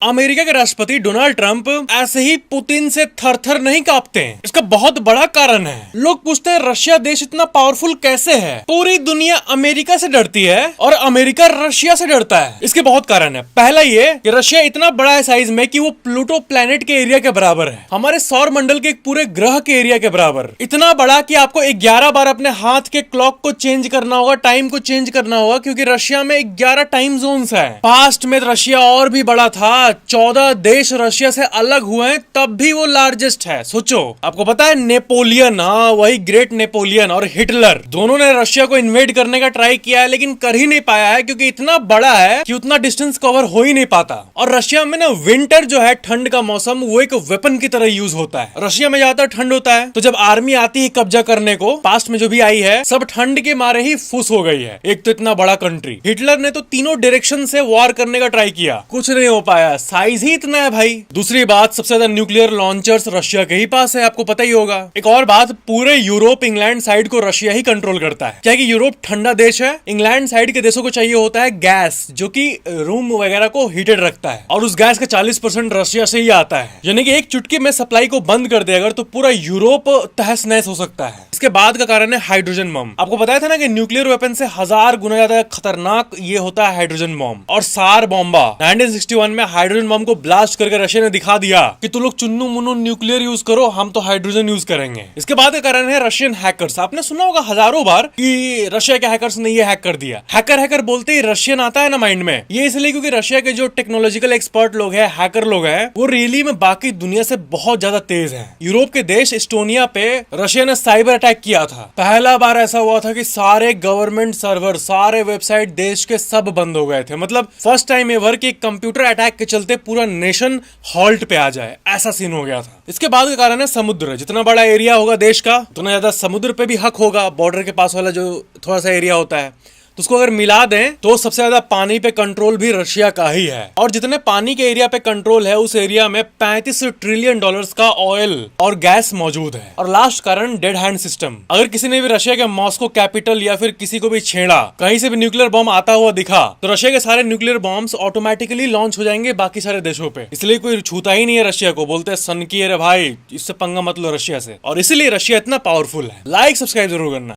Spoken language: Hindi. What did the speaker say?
अमेरिका के राष्ट्रपति डोनाल्ड ट्रंप ऐसे ही पुतिन से थर-थर नहीं कांपते हैं। इसका बहुत बड़ा कारण है। लोग पूछते हैं रशिया देश इतना पावरफुल कैसे है। पूरी दुनिया अमेरिका से डरती है और अमेरिका रशिया से डरता है। इसके बहुत कारण है। पहला ये कि रशिया इतना बड़ा है साइज में कि वो प्लूटो प्लेनेट के एरिया के बराबर है, हमारे सौर मंडल के एक पूरे ग्रह के एरिया के बराबर। इतना बड़ा कि आपको 11 बार अपने हाथ के क्लॉक को चेंज करना होगा, टाइम को चेंज करना होगा, क्योंकि रशिया में 11 टाइम जोन्स है। पास्ट में रशिया और भी बड़ा था, 14 देश रशिया से अलग हुए हैं, तब भी वो लार्जेस्ट है। सोचो, आपको पता है नेपोलियन, हाँ वही ग्रेट नेपोलियन और हिटलर, दोनों ने रशिया को इन्वेड करने का ट्राई किया है, लेकिन कर ही नहीं पाया है, क्योंकि इतना बड़ा है कि उतना डिस्टेंस कवर हो ही नहीं पाता। और रशिया में ना विंटर जो है, ठंड का मौसम, वो एक वेपन की तरह यूज होता है। रशिया में ज्यादातर ठंड होता है, तो जब आर्मी आती है कब्जा करने को, पास्ट में जो भी आई है, सब ठंड के मारे ही फुस हो गई है। एक तो इतना बड़ा कंट्री, हिटलर ने तो तीनों डायरेक्शन से वॉर करने का ट्राई किया, कुछ नहीं हो पाया, साइज ही इतना है भाई। दूसरी बात, सबसे ज्यादा न्यूक्लियर लॉन्चर्स रशिया के ही पास है, आपको पता ही होगा। एक और बात, पूरे यूरोप इंग्लैंड साइड को रशिया ही कंट्रोल करता है, क्या कि यूरोप ठंडा देश है, इंग्लैंड साइड के देशों को चाहिए होता है गैस, जो कि रूम वगैरह को हीटेड रखता है, और उस गैस का 40% रशिया से ही आता है। यानी कि एक चुटकी में सप्लाई को बंद कर दे अगर, तो पूरा यूरोप तहस नहस हो सकता है। इसके बाद का कारण है हाइड्रोजन बम। आपको बताया था ना कि न्यूक्लियर वेपन से 1000 गुना ज्यादा खतरनाक ये होता है हाइड्रोजन बम। और सार बॉम्बा 1961 में हाइड्रोजन बम को ब्लास्ट करके रशिया ने दिखा दिया कि तुम लोग चुन्नू मुन्नू न्यूक्लियर यूज करो, हम तो हाइड्रोजन यूज करेंगे। इसके बाद का कारण है रशियन हैकर्स। आपने सुना होगा हजारों बार कि रशिया के हैकर्स ने ये हैक कर दिया। हैकर बोलते ही रशियन आता है ना माइंड में, ये इसलिए क्योंकि रशिया के जो टेक्नोलॉजिकल एक्सपर्ट लोग हैं, हैकर लोग हैं, वो रियली में बाकी दुनिया से बहुत ज्यादा तेज है। यूरोप के देश एस्टोनिया पे रशिया ने साइबर अटैक किया था। पहला बार ऐसा हुआ था कि सारे गवर्नमेंट सर्वर, सारे वेबसाइट देश के सब बंद हो गए थे। मतलब फर्स्ट टाइम एवर कि कंप्यूटर अटैक के चलते पूरा नेशन हॉल्ट पे आ जाए, ऐसा सीन हो गया था। इसके बाद का कारण है समुद्र। जितना बड़ा एरिया होगा देश का, उतना ज्यादा समुद्र पे भी हक होगा। बॉर्डर के पास वाला जो थोड़ा सा एरिया होता है, तो उसको अगर मिला दें तो सबसे ज्यादा पानी पे कंट्रोल भी रशिया का ही है। और जितने पानी के एरिया पे कंट्रोल है, उस एरिया में 35 ट्रिलियन डॉलर्स का ऑयल और गैस मौजूद है। और लास्ट कारण डेड हैंड सिस्टम। अगर किसी ने भी रशिया के मॉस्को कैपिटल या फिर किसी को भी छेड़ा, कहीं से भी न्यूक्लियर बॉम्ब आता हुआ दिखा, तो रशिया के सारे न्यूक्लियर बॉम्ब्स ऑटोमेटिकली लॉन्च हो जाएंगे बाकी सारे देशों पे। इसलिए कोई छूता ही नहीं है रशिया को। बोलते हैं सन की, अरे भाई इससे पंगा मत लो रशिया से। और इसीलिए रशिया इतना पावरफुल है। लाइक सब्सक्राइब जरूर करना।